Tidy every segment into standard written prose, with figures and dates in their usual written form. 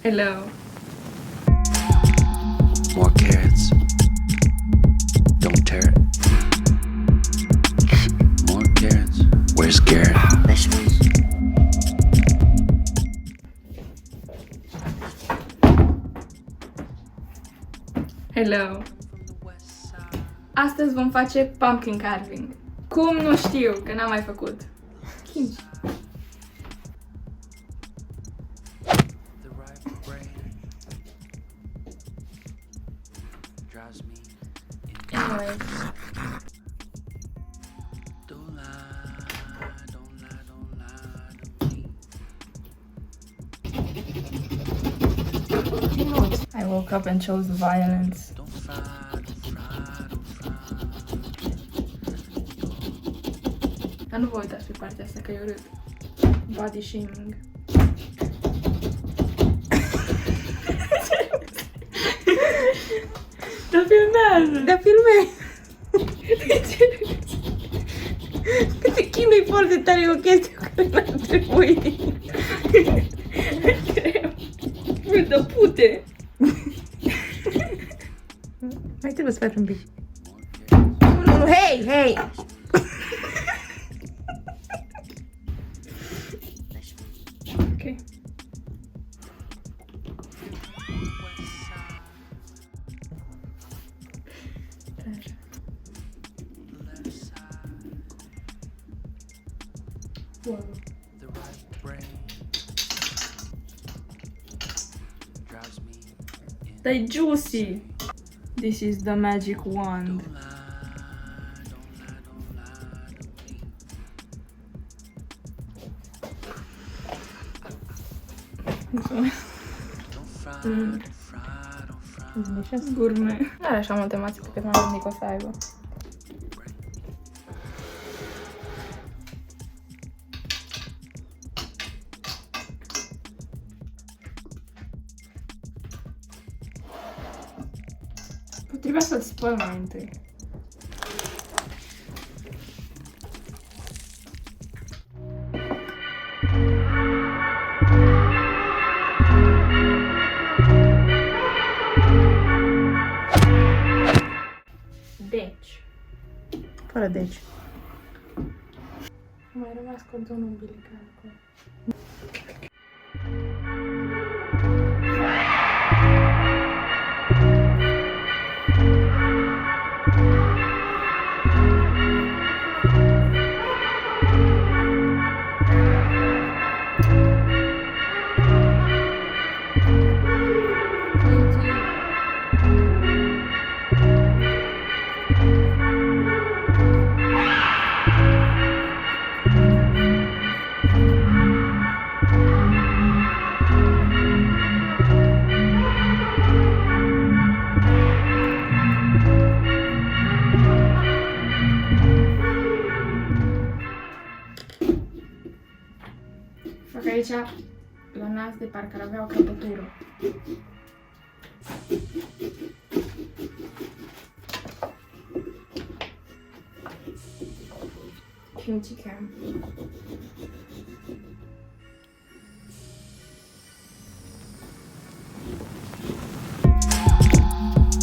Hello. More carrots. Don't tear it. More carrots. Where's Garrett? Vegetables. Hello. Astăzi vom face pumpkin carving. Cum? Nu știu, că n-am mai făcut. Chinci. Anyway. I woke up and chose violence. Dar nu vă uitați pe partea asta că e urât. Body shaming. Dar filmează! Dar filme! Că te chinui foarte tare, e o chestie care n-ar trebui. Îl dă pute! Mai trebuie să faci un pic. Nu, hei, hei! Ok. Wow. They're juicy. This is the magic wand. Gourmet. Nu are așa multe mațe pe cât m-am gândit că o să aibă. Trebuia să-l spăl mai întâi. Deci. Fără deci. Mai rămas cordonul umbilical acolo. Fac aici la nas de parcă ar avea o crăpătură. Kimchi cam.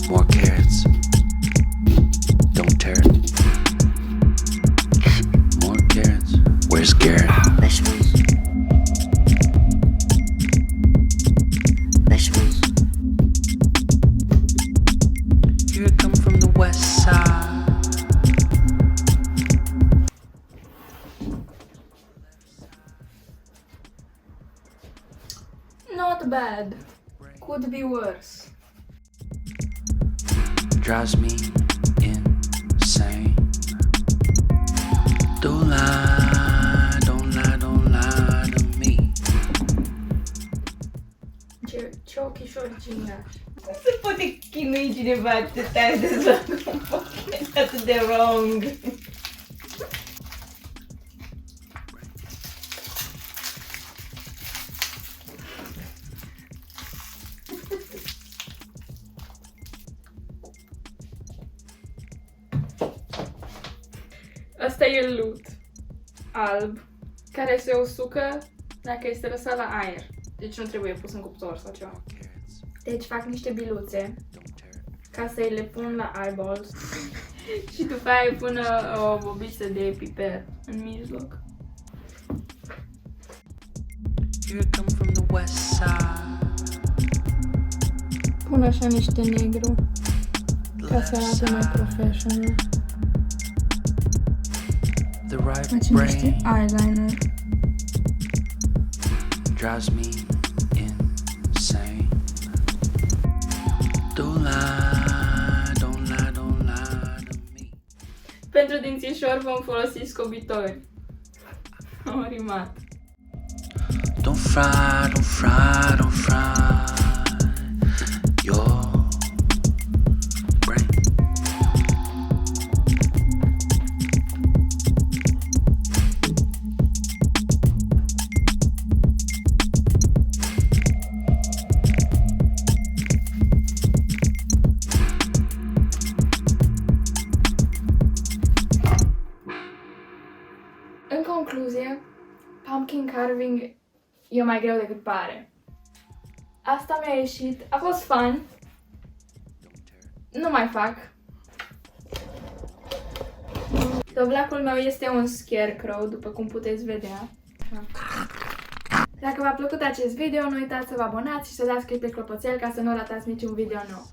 More carrots. Don't tear it. More carrots. Where's Garrett? Vegetables. Vegetables. Here I come from the west side. Not bad. Could be worse. Drives me insane. Don't lie, don't lie, don't lie to me. Ce ochișori gingași. Cum se poate chinui cineva atât de tare de să facă un pochet atât de wrong? Asta e loot. Alb. care se usucă dacă este lăsat la aer. Deci nu trebuie pus în cuptor sau ceva. Deci fac niște biluțe ca să le pun la eyeballs și după aia îi pun o bobiță de piper în mijloc. Here I come from the west side. Pun așa niște negru ca să arate mai professional. The right Facem niște brain eyeliner. drives me insane. Don't lie, don't lie, don't lie to me. Pentru dințișori vom folosi scobitori. Am rimat. Don't fry, don't fry, don't fry your brain. În concluzie, pumpkin carving e mai greu decât pare. Asta mi-a ieșit, a fost fun. Nu mai fac. Dovleacul meu este un scarecrow, după cum puteți vedea. Dacă v-a plăcut acest video, nu uitați să vă abonați și să dați click pe clopoțel ca să nu ratați niciun video nou.